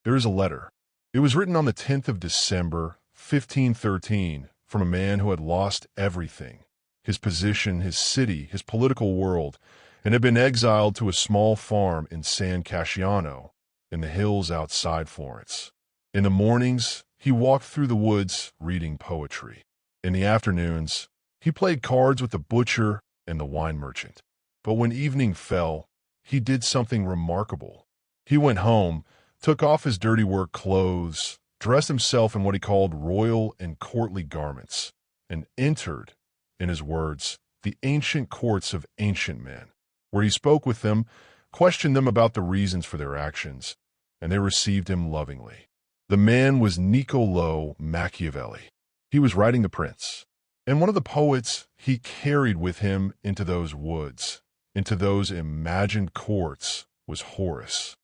There is a letter. It was written on the 10th of December, 1513, from a man who had lost everything, his position, his city, his political world, and had been exiled to a small farm in San Casciano, in the hills outside Florence. In the mornings, he walked through the woods reading poetry. In the afternoons, he played cards with the butcher and the wine merchant. But when evening fell, he did something remarkable. He went home, took off his dirty work clothes, dressed himself in what he called royal and courtly garments, and entered, in his words, the ancient courts of ancient men, where he spoke with them, questioned them about the reasons for their actions, and they received him lovingly. The man was Niccolò Machiavelli. He was writing The Prince, and one of the poets he carried with him into those woods, into those imagined courts, was Horace.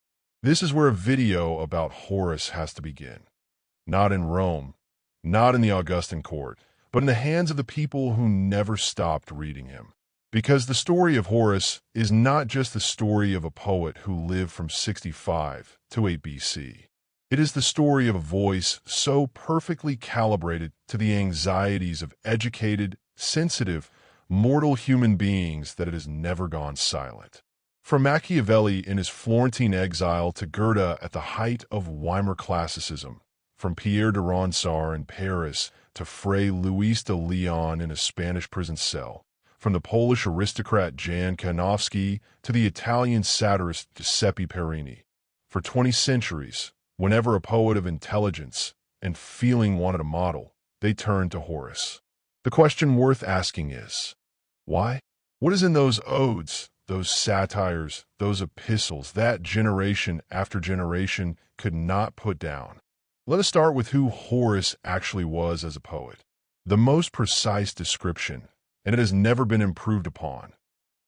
This is where a video about Horace has to begin. Not in Rome, not in the Augustan court, but in the hands of the people who never stopped reading him. Because the story of Horace is not just the story of a poet who lived from 65 to 8 BC. It is the story of a voice so perfectly calibrated to the anxieties of educated, sensitive, mortal human beings that it has never gone silent. From Machiavelli in his Florentine exile to Goethe at the height of Weimar classicism, from Pierre de Ronsard in Paris to Fray Luis de Leon in a Spanish prison cell, from the Polish aristocrat Jan Kanowski to the Italian satirist Giuseppe Parini. For 20 centuries, whenever a poet of intelligence and feeling wanted a model, they turned to Horace. The question worth asking is, why? What is in those odes, those satires, those epistles that generation after generation could not put down? Let us start with who Horace actually was as a poet. The most precise description, and it has never been improved upon,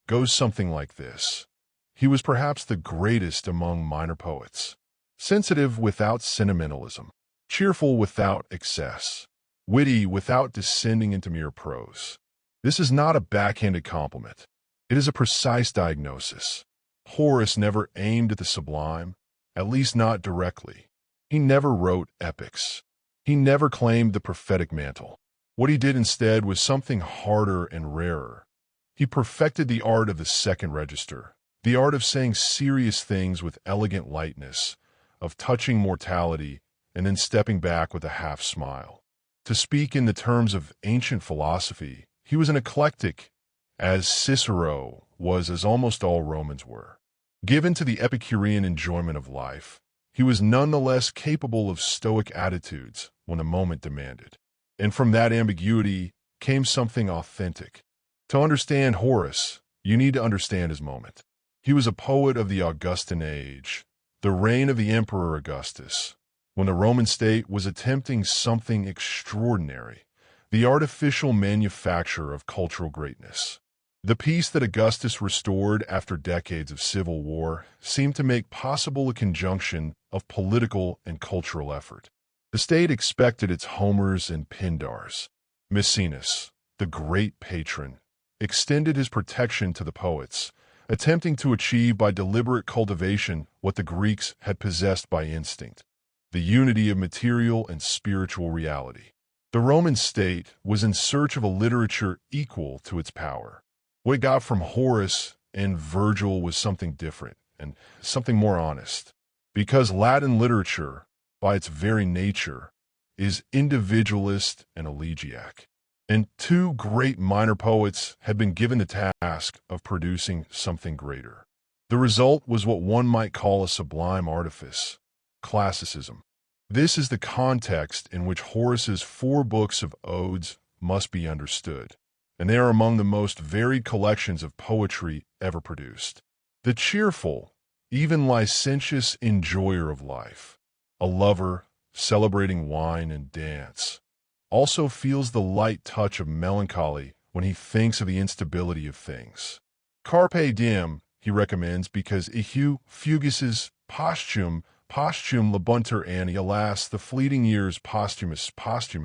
goes something like this. He was perhaps the greatest among minor poets. Sensitive without sentimentalism, cheerful without excess, witty without descending into mere prose. This is not a backhanded compliment. It is a precise diagnosis. Horace never aimed at the sublime, at least not directly. He never wrote epics. He never claimed the prophetic mantle. What he did instead was something harder and rarer. He perfected the art of the second register, the art of saying serious things with elegant lightness, of touching mortality and then stepping back with a half smile. To speak in the terms of ancient philosophy, he was an eclectic, as Cicero was, as almost all Romans were. Given to the Epicurean enjoyment of life, he was nonetheless capable of stoic attitudes when the moment demanded. And from that ambiguity came something authentic. To understand Horace, you need to understand his moment. He was a poet of the Augustan age, the reign of the Emperor Augustus, when the Roman state was attempting something extraordinary, the artificial manufacture of cultural greatness. The peace that Augustus restored after decades of civil war seemed to make possible a conjunction of political and cultural effort. The state expected its Homers and Pindars. Maecenas, the great patron, extended his protection to the poets, attempting to achieve by deliberate cultivation what the Greeks had possessed by instinct, the unity of material and spiritual reality. The Roman state was in search of a literature equal to its power. What it got from Horace and Virgil was something different and something more honest, because Latin literature, by its very nature, is individualist and elegiac. And two great minor poets had been given the task of producing something greater. The result was what one might call a sublime artifice, classicism. This is the context in which Horace's 4 books of odes must be understood, and they are among the most varied collections of poetry ever produced. The cheerful, even licentious enjoyer of life, a lover celebrating wine and dance, also feels the light touch of melancholy when he thinks of the instability of things. Carpe Diem, he recommends, because iheu fugices posthum labuntur anni, alas, the fleeting years posthumous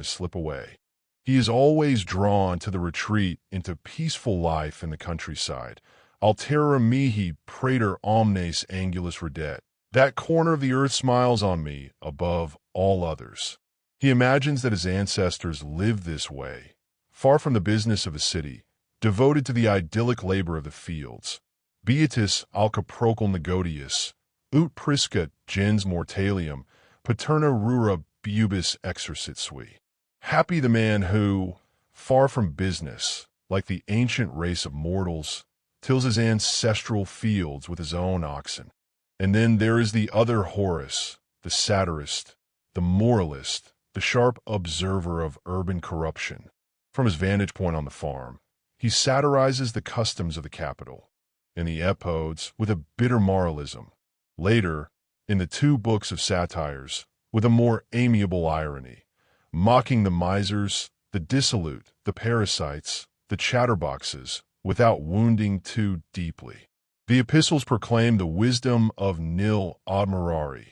slip away. He is always drawn to the retreat into peaceful life in the countryside. Altera mihi praeter omnes angulus redet, That corner of the earth smiles on me above all others. He imagines that his ancestors lived this way, far from the business of a city, devoted to the idyllic labor of the fields. Beatus alcaprocal negotius, ut prisca gens mortalium, paterna rura bubis exercit sui. Happy the man who, far from business, like the ancient race of mortals, tills his ancestral fields with his own oxen. And then there is the other Horace, the satirist, the moralist, the sharp observer of urban corruption. From his vantage point on the farm, he satirizes the customs of the capital. In the Epodes, with a bitter moralism. Later, in the 2 books of satires, with a more amiable irony, mocking the misers, the dissolute, the parasites, the chatterboxes, without wounding too deeply. The epistles proclaim the wisdom of nil admirari,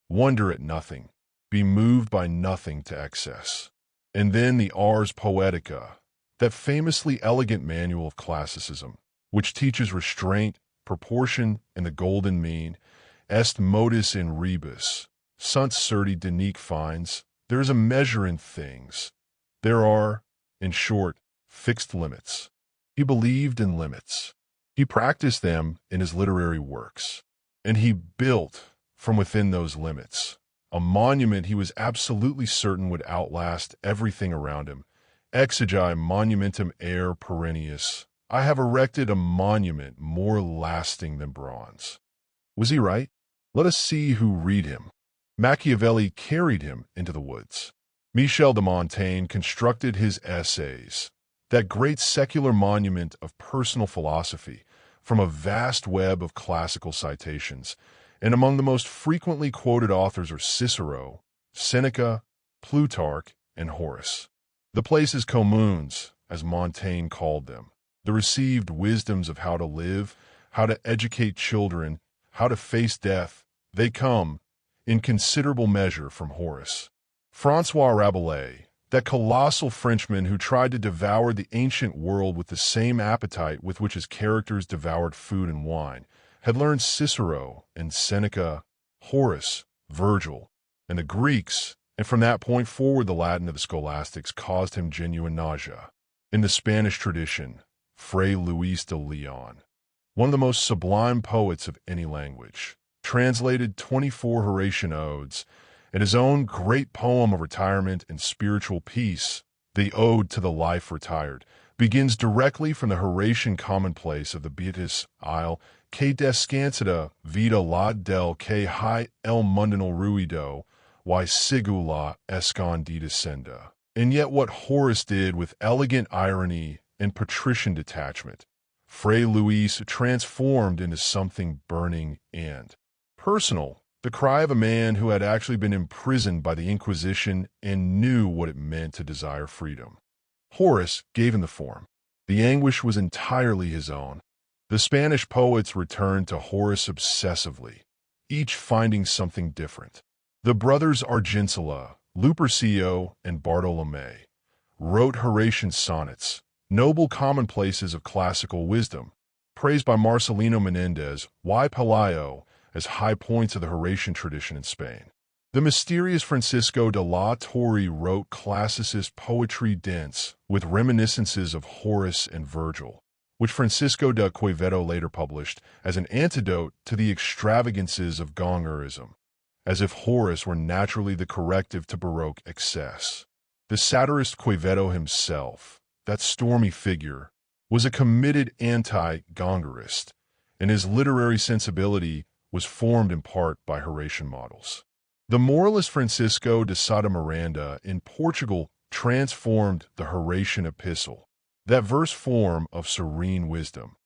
wonder at nothing, be moved by nothing to excess. And then the Ars Poetica, that famously elegant manual of classicism, which teaches restraint, proportion, and the golden mean, est modus in rebus, sunt certi denique finds, there is a measure in things. There are, in short, fixed limits. He believed in limits. He practiced them in his literary works, and he built, from within those limits, a monument he was absolutely certain would outlast everything around him. Exegi monumentum aer perennius. I have erected a monument more lasting than bronze. Was he right? Let us see who read him. Machiavelli carried him into the woods. Michel de Montaigne constructed his essays, that great secular monument of personal philosophy, from a vast web of classical citations, and among the most frequently quoted authors are Cicero, Seneca, Plutarch, and Horace. The places communes, as Montaigne called them, the received wisdoms of how to live, how to educate children, how to face death, they come, in considerable measure, from Horace. François Rabelais, that colossal Frenchman who tried to devour the ancient world with the same appetite with which his characters devoured food and wine, had learned Cicero and Seneca, Horace, Virgil, and the Greeks, and from that point forward the Latin of the scholastics caused him genuine nausea. In the Spanish tradition, Fray Luis de Leon, one of the most sublime poets of any language, translated 24 Horatian odes, and his own great poem of retirement and spiritual peace, the Ode to the Life Retired, begins directly from the Horatian commonplace of the Beatus Isle, que descansada vida la del que hi el mundano ruido, y sigula escondida senda. And yet what Horace did with elegant irony and patrician detachment, Fray Luis transformed into something burning and personal, the cry of a man who had actually been imprisoned by the Inquisition and knew what it meant to desire freedom. Horace gave him the form. The anguish was entirely his own. The Spanish poets returned to Horace obsessively, each finding something different. The brothers Argensilla, Lupercio, and Bartolome wrote Horatian sonnets, noble commonplaces of classical wisdom, praised by Marcelino Menendez y Pelayo as high points of the Horatian tradition in Spain. The mysterious Francisco de la Torre wrote classicist poetry dense with reminiscences of Horace and Virgil, which Francisco de Quevedo later published as an antidote to the extravagances of gongerism, as if Horace were naturally the corrective to Baroque excess. The satirist Quevedo himself, that stormy figure, was a committed anti-gongerist, and his literary sensibility was formed in part by Horatian models. The moralist Francisco de Sá Miranda in Portugal transformed the Horatian epistle, that verse form of serene wisdom,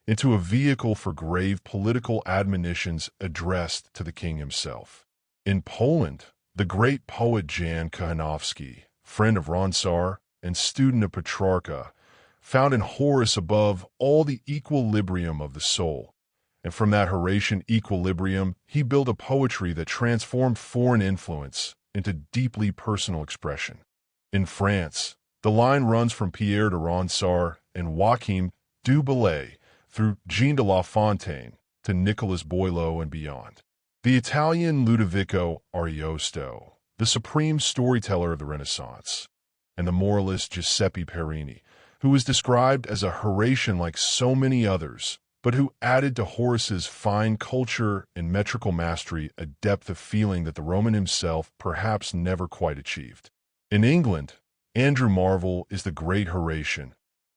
into a vehicle for grave political admonitions addressed to the king himself. In Poland, the great poet Jan Kochanowski, friend of Ronsard and student of Petrarcha, found in Horace above all the equilibrium of the soul, and from that Horatian equilibrium he built a poetry that transformed foreign influence into deeply personal expression. In France, the line runs from Pierre de Ronsard and Joachim du Bellay through Jean de La Fontaine to Nicolas Boileau and beyond. The Italian Ludovico Ariosto, the supreme storyteller of the Renaissance, and the moralist Giuseppe Parini, who was described as a Horatian like so many others, but who added to Horace's fine culture and metrical mastery a depth of feeling that the Roman himself perhaps never quite achieved. In England, Andrew Marvell is the great Horatian,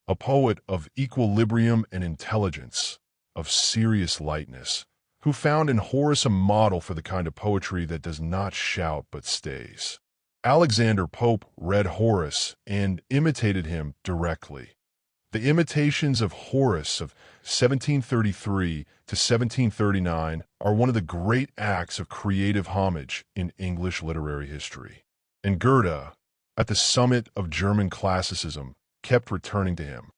a poet of equilibrium and intelligence, of serious lightness, who found in Horace a model for the kind of poetry that does not shout but stays. Alexander Pope read Horace and imitated him directly. The imitations of Horace of 1733 to 1739 are one of the great acts of creative homage in English literary history. And Goethe, at the summit of German classicism, kept returning to him.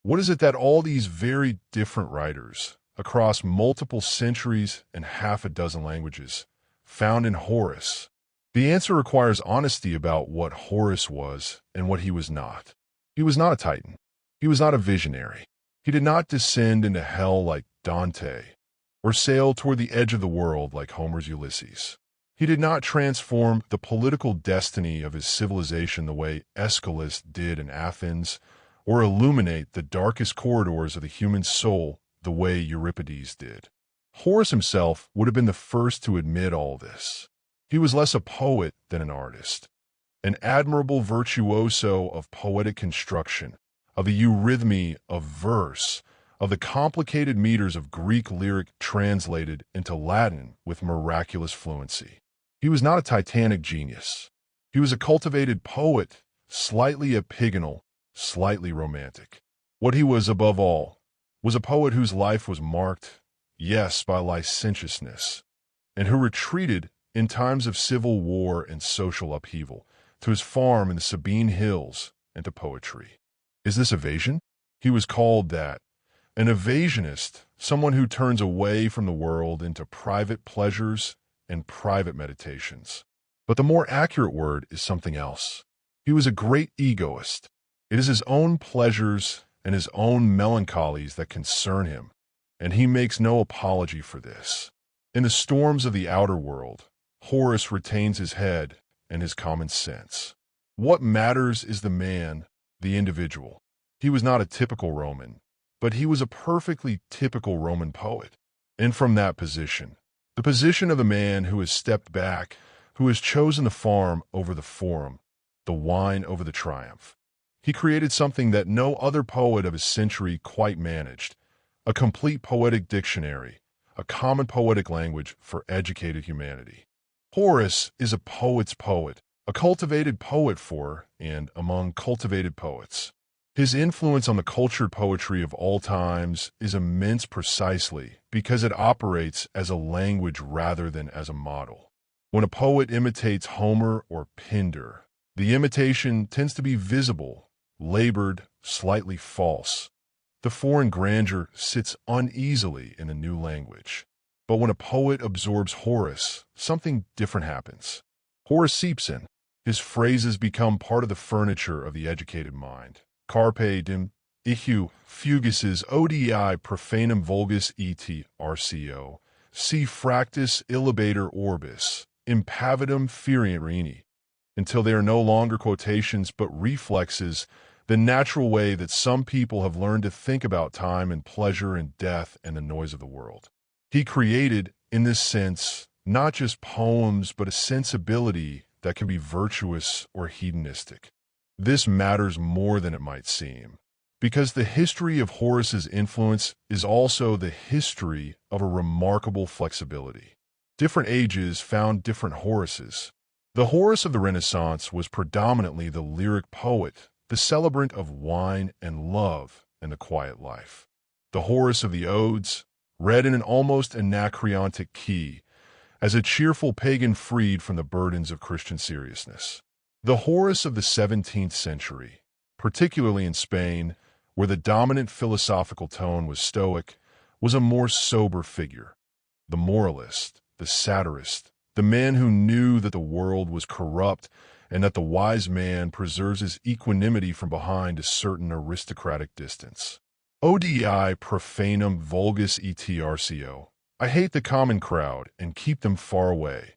What is it that all these very different writers, across multiple centuries and half a dozen languages, found in Horace? The answer requires honesty about what Horace was and what he was not. He was not a titan. He was not a visionary. He did not descend into hell like Dante, or sail toward the edge of the world like Homer's Ulysses. He did not transform the political destiny of his civilization the way Aeschylus did in Athens, or illuminate the darkest corridors of the human soul the way Euripides did. Horace himself would have been the first to admit all this. He was less a poet than an artist, an admirable virtuoso of poetic construction, of the eurythmy of verse, of the complicated meters of Greek lyric translated into Latin with miraculous fluency. He was not a titanic genius. He was a cultivated poet, slightly epigonal, slightly romantic. What he was above all was a poet whose life was marked, yes, by licentiousness, and who retreated in times of civil war and social upheaval to his farm in the Sabine Hills and to poetry. Is this evasion? He was called that. An evasionist, someone who turns away from the world into private pleasures and private meditations. But the more accurate word is something else. He was a great egoist. It is his own pleasures and his own melancholies that concern him, and he makes no apology for this. In the storms of the outer world, Horace retains his head and his common sense. What matters is the man, the individual. He was not a typical Roman, but he was a perfectly typical Roman poet. And from that position, the position of the man who has stepped back, who has chosen the farm over the forum, the wine over the triumph, he created something that no other poet of his century quite managed, a complete poetic dictionary, a common poetic language for educated humanity. Horace is a poet's poet, a cultivated poet for and among cultivated poets. His influence on the cultured poetry of all times is immense precisely because it operates as a language rather than as a model. When a poet imitates Homer or Pindar, the imitation tends to be visible, labored, slightly false. The foreign grandeur sits uneasily in the new language. But when a poet absorbs Horace, something different happens. Horace seeps in. His phrases become part of the furniture of the educated mind. Carpe Diem, Ihu, Fugaces, Odi profanum vulgus et RCO, si fractus illabator orbis, impavidum ferierini, until they are no longer quotations but reflexes, the natural way that some people have learned to think about time and pleasure and death and the noise of the world. He created, in this sense, not just poems but a sensibility that can be virtuous or hedonistic. This matters more than it might seem, because the history of Horace's influence is also the history of a remarkable flexibility. Different ages found different Horaces. The Horace of the Renaissance was predominantly the lyric poet, the celebrant of wine and love and the quiet life. The Horace of the Odes, read in an almost anacreontic key, as a cheerful pagan freed from the burdens of Christian seriousness. The Horace of the 17th century, particularly in Spain, where the dominant philosophical tone was Stoic, was a more sober figure. The moralist, the satirist, the man who knew that the world was corrupt and that the wise man preserves his equanimity from behind a certain aristocratic distance. Odi profanum vulgus et RCO, I hate the common crowd and keep them far away.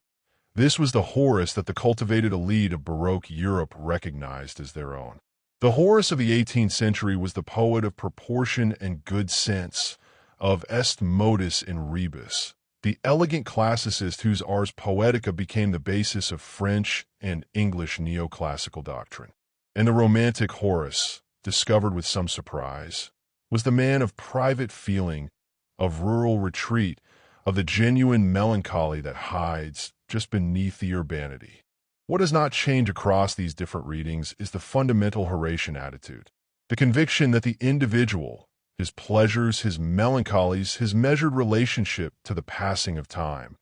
This was the Horace that the cultivated elite of Baroque Europe recognized as their own. The Horace of the 18th century was the poet of proportion and good sense, of est modus in rebus, the elegant classicist whose ars poetica became the basis of French and English neoclassical doctrine. And the romantic Horace, discovered with some surprise, was the man of private feeling, of rural retreat, of the genuine melancholy that hides just beneath the urbanity. What does not change across these different readings is the fundamental Horatian attitude, the conviction that the individual, his pleasures, his melancholies, his measured relationship to the passing of time,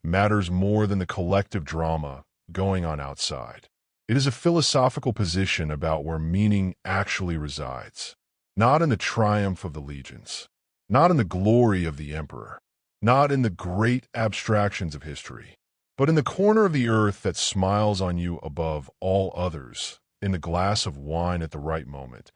matters more than the collective drama going on outside. It is a philosophical position about where meaning actually resides, not in the triumph of the legions, not in the glory of the emperor, not in the great abstractions of history, but in the corner of the earth that smiles on you above all others, in the glass of wine at the right moment,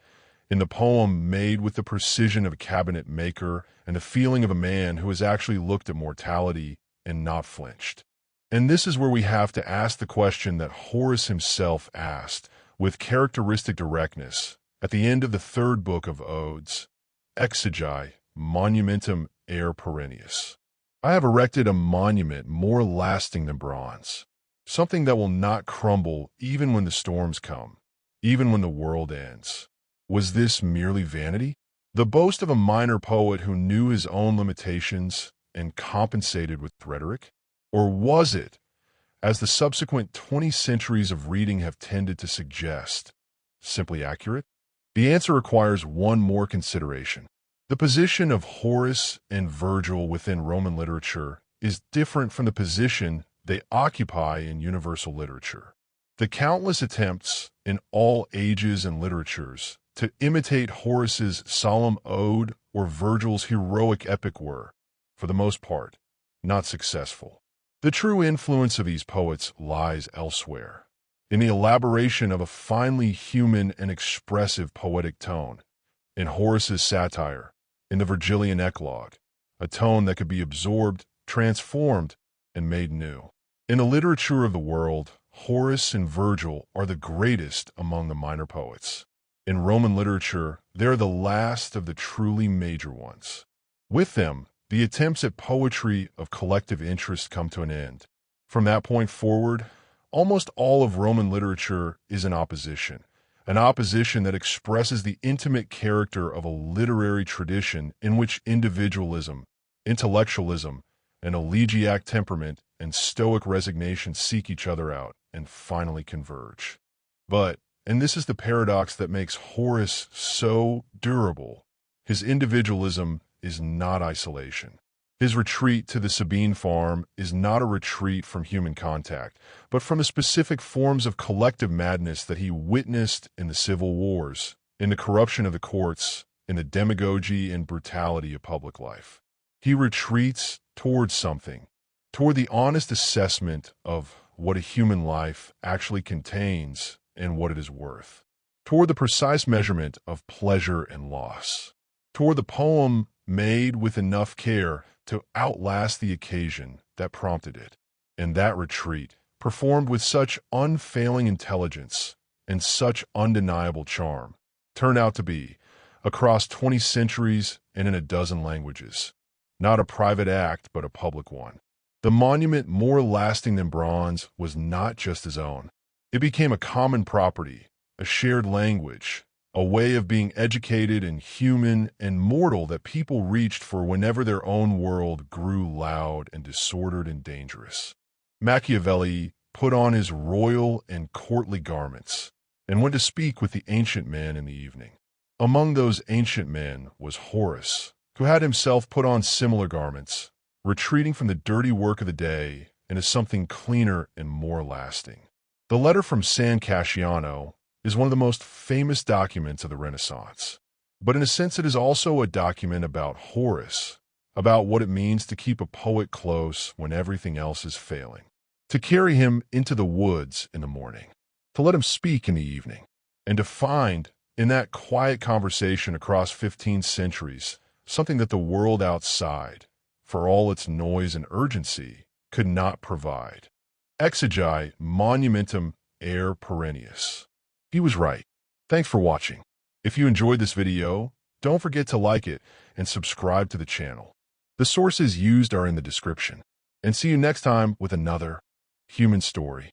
in the poem made with the precision of a cabinet maker and the feeling of a man who has actually looked at mortality and not flinched. And this is where we have to ask the question that Horace himself asked with characteristic directness at the end of the third book of Odes, Exegi monumentum aer perennius. I have erected a monument more lasting than bronze, something that will not crumble even when the storms come, even when the world ends. Was this merely vanity? The boast of a minor poet who knew his own limitations and compensated with rhetoric? Or was it, as the subsequent 20 centuries of reading have tended to suggest, simply accurate? The answer requires one more consideration. The position of Horace and Virgil within Roman literature is different from the position they occupy in universal literature. The countless attempts in all ages and literatures to imitate Horace's solemn ode or Virgil's heroic epic were, for the most part, not successful. The true influence of these poets lies elsewhere, in the elaboration of a finely human and expressive poetic tone, in Horace's satire, in the Virgilian eclogue, a tone that could be absorbed, transformed, and made new. In the literature of the world, Horace and Virgil are the greatest among the minor poets. In Roman literature, they are the last of the truly major ones. With them, the attempts at poetry of collective interest come to an end. From that point forward, almost all of Roman literature is an opposition that expresses the intimate character of a literary tradition in which individualism, intellectualism, and elegiac temperament and stoic resignation seek each other out and finally converge. But, and this is the paradox that makes Horace so durable, his individualism is not isolation. His retreat to the Sabine farm is not a retreat from human contact, but from the specific forms of collective madness that he witnessed in the civil wars, in the corruption of the courts, in the demagogy and brutality of public life. He retreats towards something, toward the honest assessment of what a human life actually contains and what it is worth, toward the precise measurement of pleasure and loss, toward the poem made with enough care to outlast the occasion that prompted it. And that retreat, performed with such unfailing intelligence and such undeniable charm, turned out to be, across 20 centuries and in a dozen languages, not a private act but a public one. The monument more lasting than bronze was not just his own. It became a common property, a shared language, a way of being educated and human and mortal that people reached for whenever their own world grew loud and disordered and dangerous. Machiavelli put on his royal and courtly garments and went to speak with the ancient man in the evening. Among those ancient men was Horace, who had himself put on similar garments, retreating from the dirty work of the day into something cleaner and more lasting. The letter from San Casciano is one of the most famous documents of the Renaissance. But in a sense, it is also a document about Horace, about what it means to keep a poet close when everything else is failing, to carry him into the woods in the morning, to let him speak in the evening, and to find in that quiet conversation across 15 centuries something that the world outside, for all its noise and urgency, could not provide. Exegi monumentum aer perennius. He was right. Thanks for watching. If you enjoyed this video, don't forget to like it and subscribe to the channel. The sources used are in the description. And see you next time with another human story.